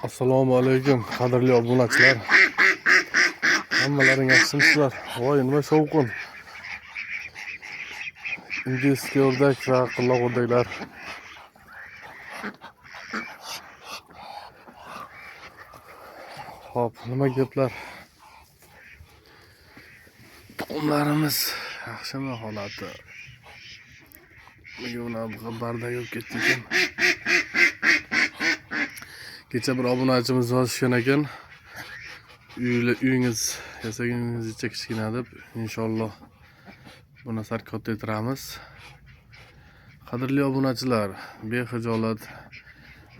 Assalomu alaykum, qadrli obunachilar. Hammalaring yaxshimisizlar? Voy, nima shovqin. Ingichka o'rdak va qilloq o'rdaklar. Hop, nima gaplar? Tuxumlarimiz yaxshimi holati? Nega xabarda yo'q ketdi ekan? Kecha bir obunachimiz yozishgan ekan. Uyingiz yasaginingizcha kichkina deb, inshaalloh buni sarkot ettiramiz. Qadrli obunachilar, bexijolat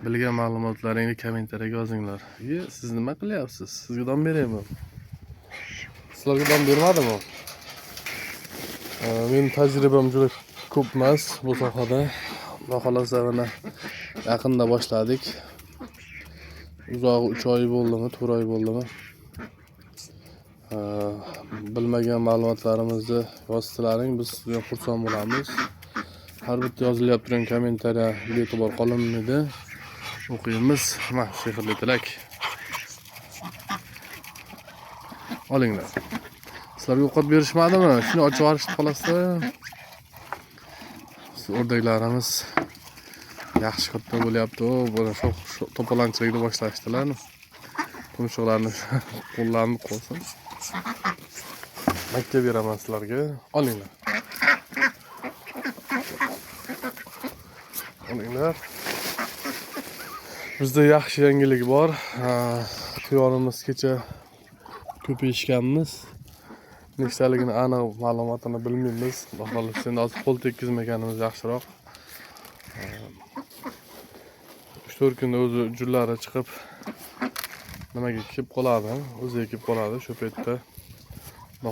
bilgan ma'lumotlaringni kommentariyaga yozinglar. Siz nima qilyapsiz? Sizga dam beraymi? Sizlarga dam bermadimi? Mening tajribam juda ko'p emas bu sohada. Xohlasa mana yaqinda boshladik. Uzog'i 3 oy bo'ldimi, 4 oy bo'ldimi? Bilmagan ma'lumotlarimizni yozsalaring, biz sizga xursand bo'lamiz. Har bitta yozilyapti turgan kommentariya e'tibor qolinmaydi. O'qiymiz. Mana sehrli tilak. Olinglar. Sizlarga ovqat berishmadimi? Shuni ochib yuborishni xohlasizlar. O'rdaklarimiz yaxshi katta bo'lyapti. Buni to'polonchilikni boshlashdilar. Tumshuqlarni qo'llanib qo'ysin. Makka beraman sizlarga. Olinglar. Olinglar. Bizda yaxshi yangilik bor. Quyonimiz kecha ko'payishganmiz. Nechtaligini aniq ma'lumotini bilmaymiz. Xolos endi hozir qo'l tekkizmaganimiz yaxshiroq. 3-4 kunda o'zi jullari chiqib nimaga kelib qoladi, o'ziga kelib qoladi. Shu paytda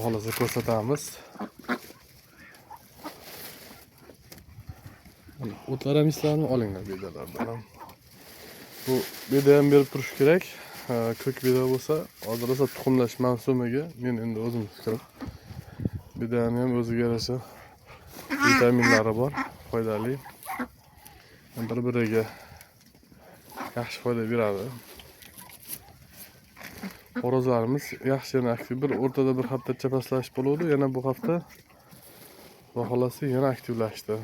xolos ko'rsatamiz. O'tlaramizlarni olinglar bedalardan. Bu beda ham berib turish kerak. Ko'k beda bo'lsa, hozir esa tuxumlash mavsumiga men endi o'zim fikrim. Bedani ham o'ziga yarasha vitaminlari bor, foydali. Bir-biriga yaxshi foyda beradi. Xo'rozlarimiz yaxshi yana aktiv. Bir o'rtada bir hafta chapaslash bo'ldi, yana bu hafta xohlasi yana aktivlashdi.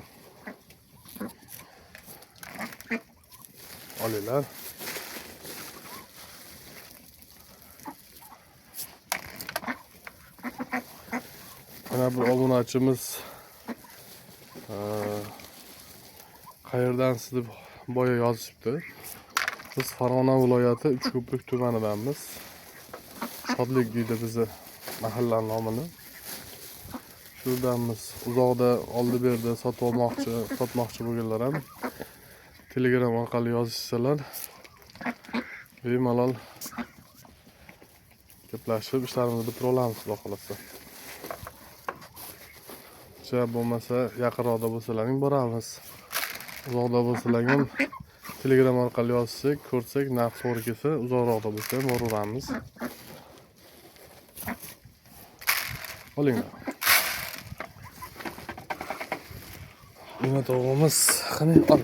Olinglar. Mana bir obunachimiz qayerdansiz deb boya yozishibdi. Biz Farg'ona viloyati Uchko'prik tumanidanmiz. Shodlik deydi bizni mahalla nomini. Shundanmiz. Uzoqda oldi-berdi sotmoqchi bo'lganlar ham Telegram orqali yozishsalar, bemalol gaplashib ishlarimizni bitira olamiz, xudo xolasa. Bo'lmasa yaqinroqda bo'lsalaring boramiz. Uzoqda bo'lsalaring ham Telegram orqali yozsak, ko'rsak, narx to'g'ri kelsa, uzoqroqda bo'lsa ham boraveramiz. Olinglar. Nima to'g'rimiz? Qani ol.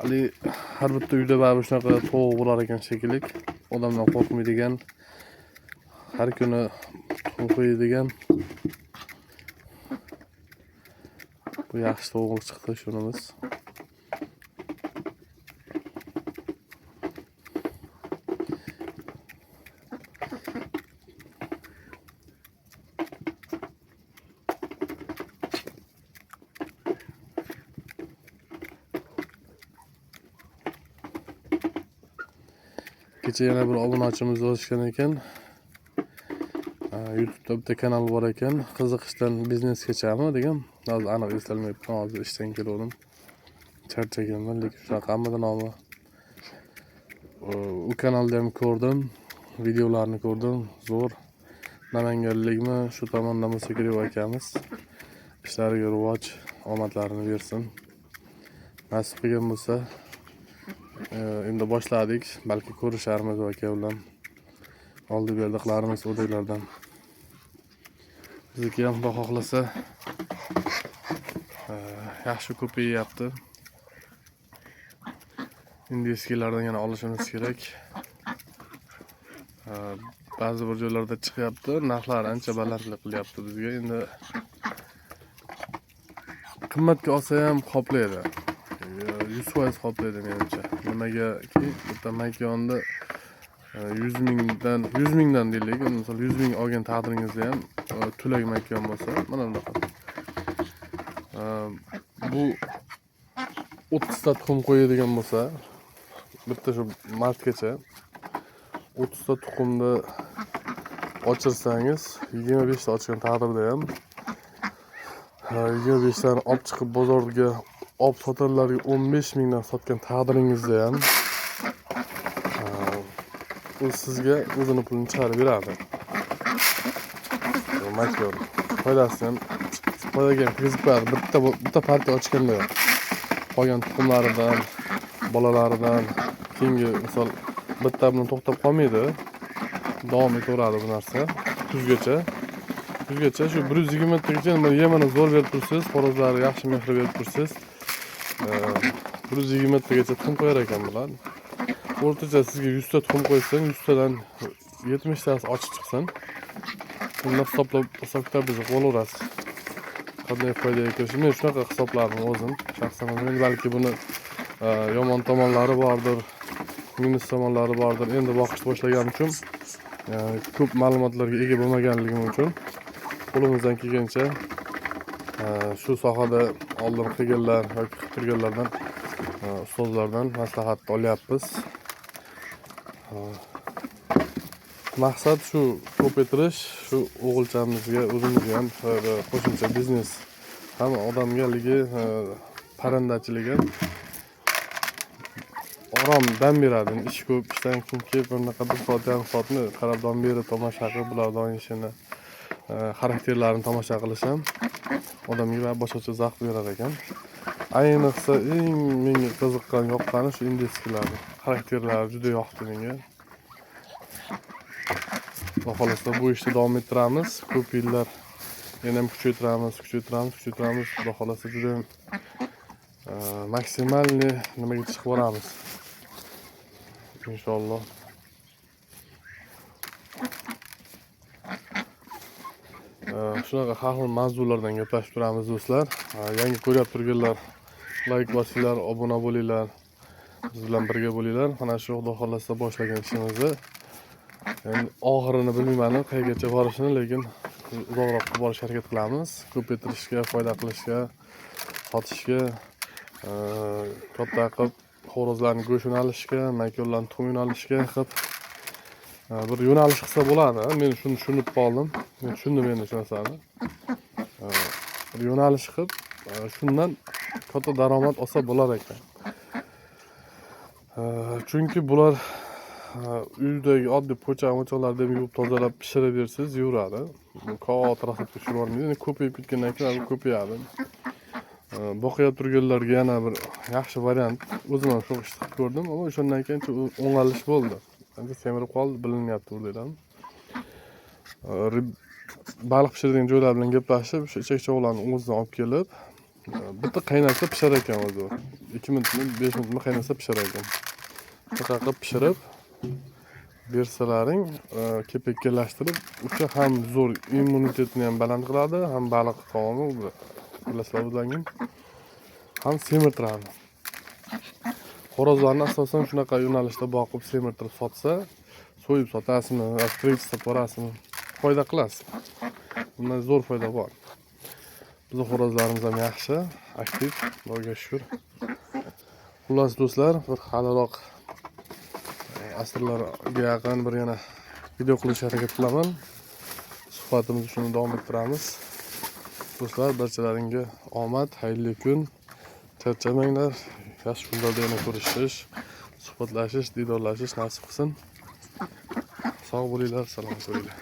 Ali har bitta uyda baribir shunaqa tovuq bo'lar ekan shekilli. Odamdan qo'rqmaydigan, har kuni qo'yadigan. Bu yaxshi tovuq chiqdi shunimiz. Kecha yana bir obunachimiz yozishgan ekan. YouTube'da bitta kanal bor ekan. Qiziqishdan biznesgachami degan. Hozir aniq eslolmayapman. Hozir ishdan keldim. Charchaganman, lekin shunaqa hammada nomi. U kanalda ham ko'rdim, videolarni ko'rdim. Zo'r. Namanganlikmi, shu tomondan bo'lsa kerak akamiz. Ishlariga rivoj, omadlarini bersin. Nasib qilgan bo'lsa, endi boshladik. Balki ko'risharmiz aka bilan. Oldi-berdi qilarimiz o'rdaklardan. Bizniki ham xudo xohlasa yaxshi ko'payyapti. Indiyskilardan yana olishimiz kerak. Ba'zi bir joylarda chiqyapti, narxlar ancha balandlik qilyapti bizga. Endi qimmatga olsa ham qoplaydi. 100% qoplaydi menimcha. Nimagaki bitta makonni 100 mingdan deylik, misol 100 ming olgan taqdiringizda ham tulak makon bo'lsa, mana bunaqa. Bu 30 ta tuxum qo'yadigan bo'lsa, bitta shu martgacha 30 ta tuxumni ochirsangiz, 25 ta ochgan taqdirda ham 25 tani olib chiqib bozorga olib sotarlarga 15 mingdan sotgan taqdiringizda ham u sizga o'zini pulini chiqarib beradi. Makon foydasi ham foydaga ham kirgizib qo'yadi. Bitta partiya ochganda qolgan tuxumlaridan, bolalaridan keyingi misol bitta bilan to'xtab qolmaydi. Davom etaveradi bu narsa. Kuzgacha shu 120 tagacha yemini zo'r berib tursiz, xorozlarni yaxshi mehr berib tursiz. 120 tagacha tuxum qo'yar ekan bular. O'rtacha sizga 100 ta tuxum qo'ysang, 100 tadan 70 tasi ochiq chiqsin. Buni hisoblab hisob-kitobingizni qilaverasiz. Qanday foydaga kirishi, men shunaqa hisoblardim o'zim. Shaxsan men balki buni yomon tomonlari bordir, minus tomonlari bordir. Endi boqishni boshlaganim uchun, ko'p ma'lumotlarga ega bo'lmaganligim uchun qo'limizdan kelgancha shu sohada oldin qilganlar yoki qilib turganlardan, ustozlardan maslahat olyapmiz. Maqsad shu ko'paytirish, shu o'g'ilchamizga, o'zimizga ham qo'shimcha biznes, ham odamgaligi, parrandachiligi orom dam beradi. Ish ko'p, ishdan keyin kelib bunaqa bir soat, yarim soatni qarab dam berib tomosha qilib, bularning ishini, xarakterlarini tomosha qilish ham odamga boshqacha zavq berar ekan. Ayniqsa eng menga qiziqqan, yoqqani shu indiyskilarni xarakterlari juda yoqdi menga. Xohlasa bu ishni davom ettiramiz. Ko'p yillar yana ham kuchaytiramiz. Xudo xohlasa juda maksimalni nimaga chiqib boramiz. Inshaalloh. Shunaqa har xil mavzulardan gaplashib turamiz do'stlar. Yangi ko'rib turganlar like bosinglar, obuna bo'linglar. Biz bilan birga bo'linglar. Mana shu xudo xohlasa boshlagan ishimizni endi oxirini bilmayman, qayergacha borishini, lekin uzoqroq borishga harakat qilamiz. Ko'paytirishga, foyda qilishga, sotishga, katta qilib xo'rozlarning go'shtini olishga, makonlarning tuxumini olishga qilib bir yo'nalish qilsa bo'ladi. Men shuni tushunib qoldim. Men tushundim endi shu narsani. Bir yo'nalish qilib, shundan katta daromad olsa bo'lar ekan. Chunki bular uydagi oddiy po'choq-mo'choqlarni yuvib tozalab pishirib bersangiz yuradi. Katta rasatga tushirib olmaydi. Endi ko'payib ketgandan keyin ko'payadi. Boqib turganlarga yana bir yaxshi variant. O'zim ham shu ishni qilib ko'rdim, ammo o'shandan keyin o'ng'alish bo'ldi. Ancha semirib qoldi, bilinyapti bu deyman. Baliq pishiradigan joylar bilan gaplashib, shu ichak-choqlarni o'zidan olib kelib, bitta qaynatsa pishar ekan o'zi. 2 minutmi, 5 minutmi qaynatsa pishar ekan. Shunday qilib pishirib bersalaring, kepekkilashtirib, o'sha ham zo'r immunitetni ham baland qiladi, ham baliq taomi bilasizlar, ham semirtiradi. Xo'rozlarni asosan shunaqa yo'nalishda boqib semirtirib sotsa, so'yib sotasizmi, strechda borasizmi, foyda qilasiz. Bundan zo'r foyda bor. Bizning xo'rozlarimiz ham yaxshi, aktiv, Xudoga shukr. Xullas do'stlar, bir haliroq asrlarga yaqin bir yana video qilishga harakat qilaman. Suhbatimizni shuni davom ettiramiz. Do'stlar, barchalaringga omad, xayrli kun. Charchamanglar. Yaxshi kunlarda yana ko'rishish, suhbatlashish, diydorlashish nasib qilsin. Sog' bo'linglar, salomat bo'linglar.